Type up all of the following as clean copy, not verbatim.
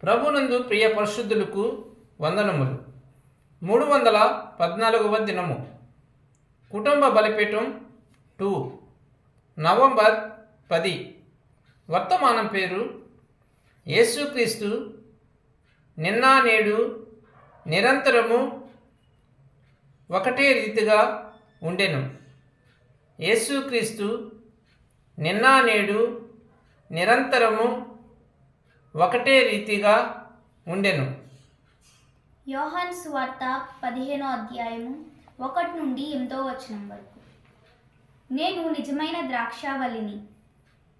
ప్రభునందు ప్రియ పరిశుద్ధులకు వందనములు. 314వ దినము. కుటుంబ బలిపీఠం 2, నవంబర్ 10. వర్తమానం పేరు యేసుక్రీస్తు నిన్న నేడు నిరంతరము ఒకటే రీతిగా ఉండెను. యేసుక్రీస్తు నిన్న నేడు నిరంతరము ఒకటే రీతిగా ఉండెను. యోహాను సువార్త 15వ అధ్యాయము 1 నుండి 8వ వచనం వరకు. నేను నిజమైన ద్రాక్షావల్లిని,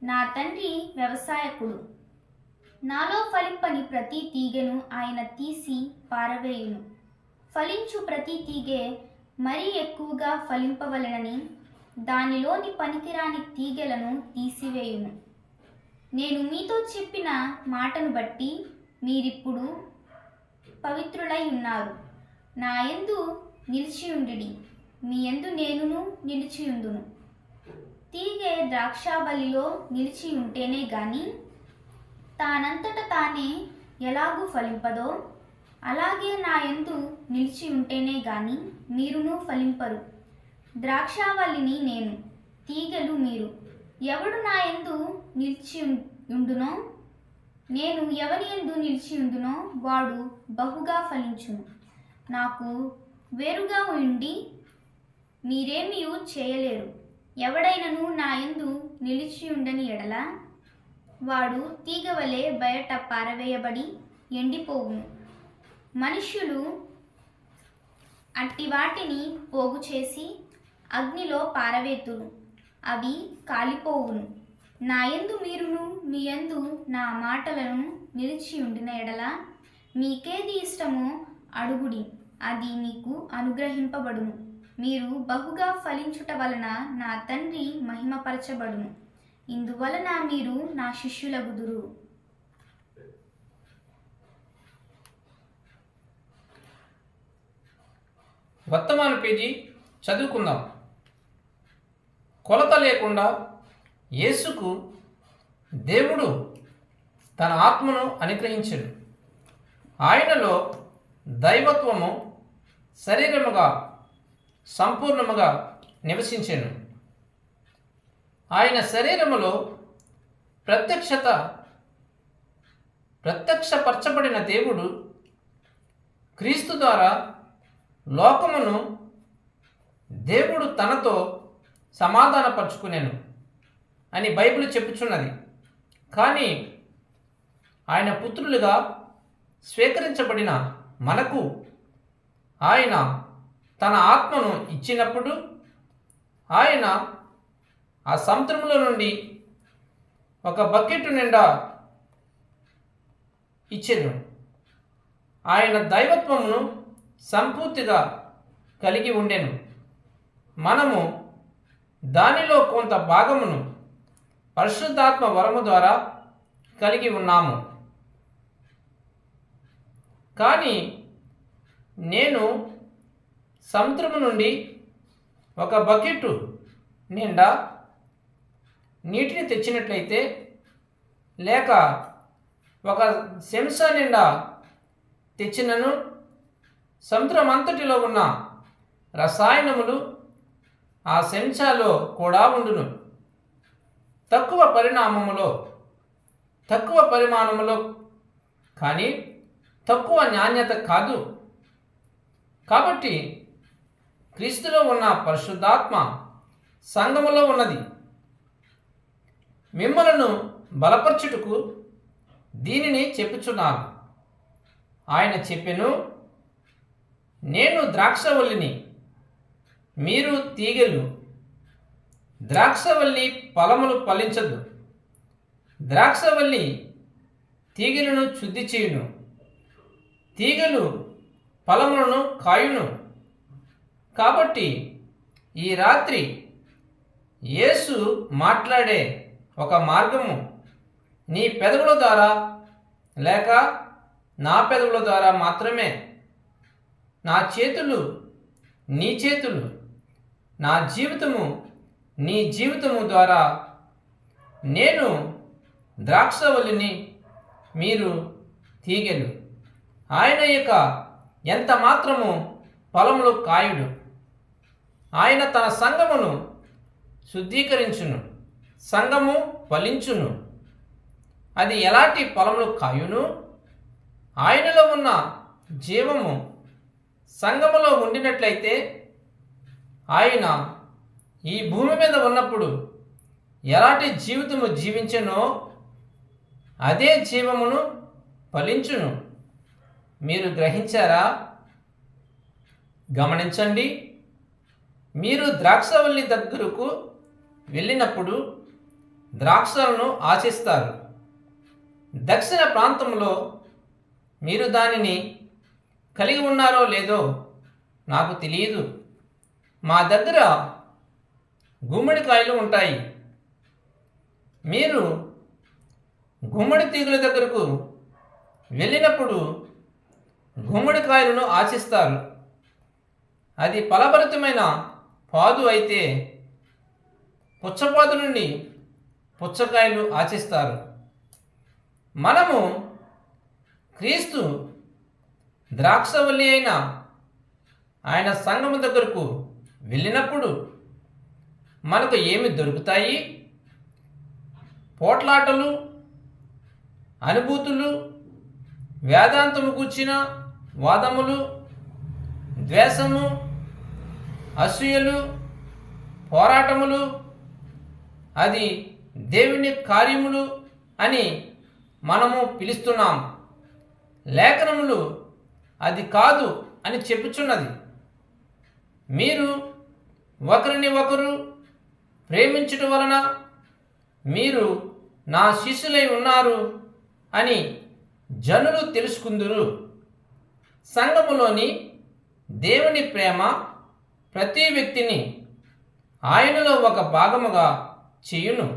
నా తండ్రి వ్యవసాయకుడు. నాలో ఫలింపని ప్రతి తీగెను ఆయన తీసి పారవేయును. ఫలించు ప్రతి తీగె మరీ ఎక్కువగా ఫలింపవలెనని దానిలోని పనికిరాని తీగెలను తీసివేయును. నేను మీతో చెప్పిన మాటను బట్టి మీరిప్పుడు పవిత్రులై ఉన్నారు. నా యందు నిలిచియుండుడి, మీ యందు నేనును నిలిచియుందును. తీగె ద్రాక్షావల్లిలో నిలిచి ఉంటేనే గాని తానంతట తానే ఎలాగూ ఫలింపదో, అలాగే నా యందు నిలిచి ఉంటేనే గాని మీరును ఫలింపరు. ద్రాక్షావల్లిని నేను, తీగెలు మీరు. ఎవడు నా యందు నిలిచి ఉండునో, నేను ఎవరి యందు నిలిచి ఉండునో వాడు బహుగా ఫలించును. నాకు వేరుగా ఉండి మీరేమీ చేయలేరు. ఎవడైనను నా యందు నిలిచి ఉండని ఎడల వాడు తీగవలే బయట పారవేయబడి ఎండిపోవును. మనుష్యులు అట్టి వాటిని పోగు చేసి అగ్నిలో పారవేతురు, అవి కాలిపోవును. నా యందు మీరును మీ యందు నా మాటలను నిలిచి ఉండిన ఎడల మీకేది ఇష్టమో అడుగుడి, అది మీకు అనుగ్రహింపబడును. మీరు బహుగా ఫలించుట వలన నా తండ్రి మహిమపరచబడును. ఇందువలన మీరు నా శిష్యులగుదురు. వర్తమాన పేజీ చదువుకుందాం. కొలత లేకుండా యేసుకు దేవుడు తన ఆత్మను అనుగ్రహించాడు. ఆయనలో దైవత్వము శరీరముగా సంపూర్ణముగా నివసించెను. ఆయన శరీరములో ప్రత్యక్షపరచబడిన దేవుడు క్రీస్తు ద్వారా లోకమును దేవుడు తనతో సమాధానపరుచుకునేను అని బైబిల్ చెప్పుచున్నది. కానీ ఆయన పుత్రులుగా స్వీకరించబడిన మనకు ఆయన తన ఆత్మను ఇచ్చినప్పుడు ఆయన ఆ సముద్రంలో నుండి ఒక బకెట్ నిండా ఇచ్చెను. ఆయన దైవత్వమును సంపూర్తిగా కలిగి ఉండెను. మనము దానిలో కొంత భాగమును పరిశుద్ధాత్మ వరము ద్వారా కలిగి ఉన్నాము. కానీ నేను సముద్రము నుండి ఒక బకెట్ నిండా నీటిని తెచ్చినట్లయితే, లేక ఒక చెంచా నిండా తెచ్చినను, సముద్రం అంతటిలో ఉన్న రసాయనములు ఆ చెంచాలో కూడా ఉండును. తక్కువ పరిమాణములో కానీ తక్కువ నాణ్యత కాదు. కాబట్టి క్రీస్తులో ఉన్న పరిశుద్ధాత్మ సంఘములో ఉన్నది. మిమ్మలను బలపరచుటకు దీనిని చెప్పుచున్నాను. ఆయన చెప్పెను, నేను ద్రాక్షవల్లిని, మీరు తీగెలు. ద్రాక్షవల్లి ఫలములు ఫలించదు, ద్రాక్షవల్లి తీగెలను శుద్ధి చేయును, తీగలు ఫలములను కాయును. కాబట్టి ఈ రాత్రి యేసు మాట్లాడే ఒక మార్గము నీ పెదవుల ద్వారా లేక నా పెదవుల ద్వారా మాత్రమే. నా చేతులు నీ చేతులు, నా జీవితము నీ జీవితము ద్వారా నేను ద్రాక్షవల్లిని, మీరు తీగెలు. ఆయన ఇక ఎంత మాత్రము ఫలములు కాయుడు. ఆయన తన సంఘమును శుద్ధీకరించును, సంఘము ఫలించును. అది ఎలాంటి ఫలములు కాయును? ఆయనలో ఉన్న జీవము సంఘములో ఉండినట్లయితే ఆయన ఈ భూమి మీద ఉన్నప్పుడు ఎలాంటి జీవితము జీవించెనో అదే జీవమును ఫలించును. మీరు గ్రహించారా? గమనించండి. మీరు ద్రాక్షవల్లి దగ్గరకు వెళ్ళినప్పుడు ద్రాక్షలను ఆశిస్తారు. దక్షిణ ప్రాంతంలో మీరు దానిని కలిగి ఉన్నారో లేదో నాకు తెలియదు. మా దగ్గర గుమ్మడికాయలు ఉంటాయి. మీరు గుమ్మడి తీగల దగ్గరకు వెళ్ళినప్పుడు గుమ్మడికాయలను ఆశిస్తారు. అది ఫలభరితమైన పాదు అయితే పుచ్చపాదు నుండి పుచ్చకాయలు ఆశిస్తారు. మనము క్రీస్తు ద్రాక్షవల్లి అయిన ఆయన సంఘము దగ్గరకు వెళ్ళినప్పుడు మనకు ఏమి దొరుకుతాయి? పోట్లాటలు, అనుభూతులు, వేదాంతము కూర్చిన వాదములు, ద్వేషము, అసూయలు, పోరాటములు, అది దేవుని కార్యములు అని మనము పిలుస్తున్నాం. లేఖనములు అది కాదు అని చెప్పుచున్నది. మీరు ఒకరిని ఒకరు ప్రేమించుట వలన మీరు నా శిష్యులై ఉన్నారు అని జనులు తెలుసుకుందురు. సంఘములోని దేవుని ప్రేమ ప్రతి వ్యక్తిని ఆయనలో ఒక భాగముగా చేయును.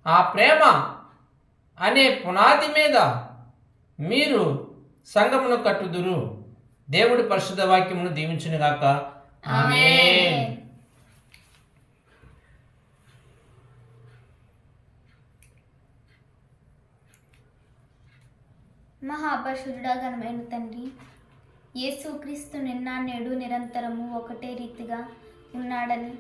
ఆ ప్రేమ అనే పునాది మీద మీరు సంఘమును కట్టుదురు. దేవుడి పరిశుద్ధ వాక్యమును దీవించునుగాక. ఆమేన్. మహాపరిశుద్ధుడా ఘనమైన తండ్రి, యేసుక్రీస్తు నిన్న నేడు నిరంతరము ఒకటే రీతిగా ఉన్నాడని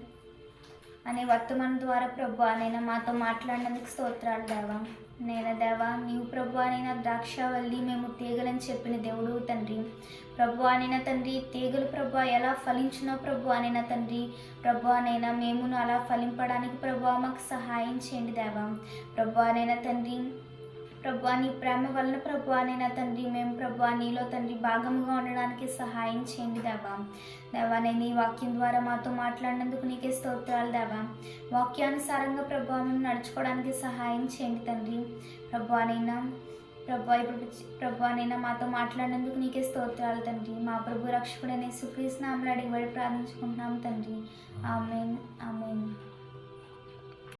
అనే వర్తమానం ద్వారా ప్రభువా నేను మాతో మాట్లాడినందుకు స్తోత్రాలు దేవా. దేవా నీవు ప్రభువా ద్రాక్షవల్లి మేము తీగలని చెప్పిన దేవుడు తండ్రి. ప్రభువా తండ్రి తీగలు ప్రభువా ఎలా ఫలించినో ప్రభువా తండ్రి ప్రభువా మేమును అలా ఫలింపడానికి ప్రభువా మాకు సహాయం చేయండి దేవా. ప్రభువా తండ్రి ప్రభువా నీ ప్రేమ వలన ప్రభువా తండ్రి మేము ప్రభువా నీలో తండ్రి భాగముగా ఉండడానికి సహాయం చేయండి దేవా. దేవా నీ వాక్యం ద్వారా మాతో మాట్లాడినందుకు నీకే స్తోత్రాలు దేవా. వాక్యానుసారంగా ప్రభువా మేము నడుచుకోవడానికి సహాయం చేయండి తండ్రి. ప్రభువా ఇప్పుడు ప్రభువా మాతో మాట్లాడినందుకు నీకే స్తోత్రాలు తండ్రి. మా ప్రభు రక్షకుడైన యేసుక్రీస్తు నామములో అడిగి ప్రార్థించుకుంటున్నాం తండ్రి. ఆమేన్, ఆమేన్.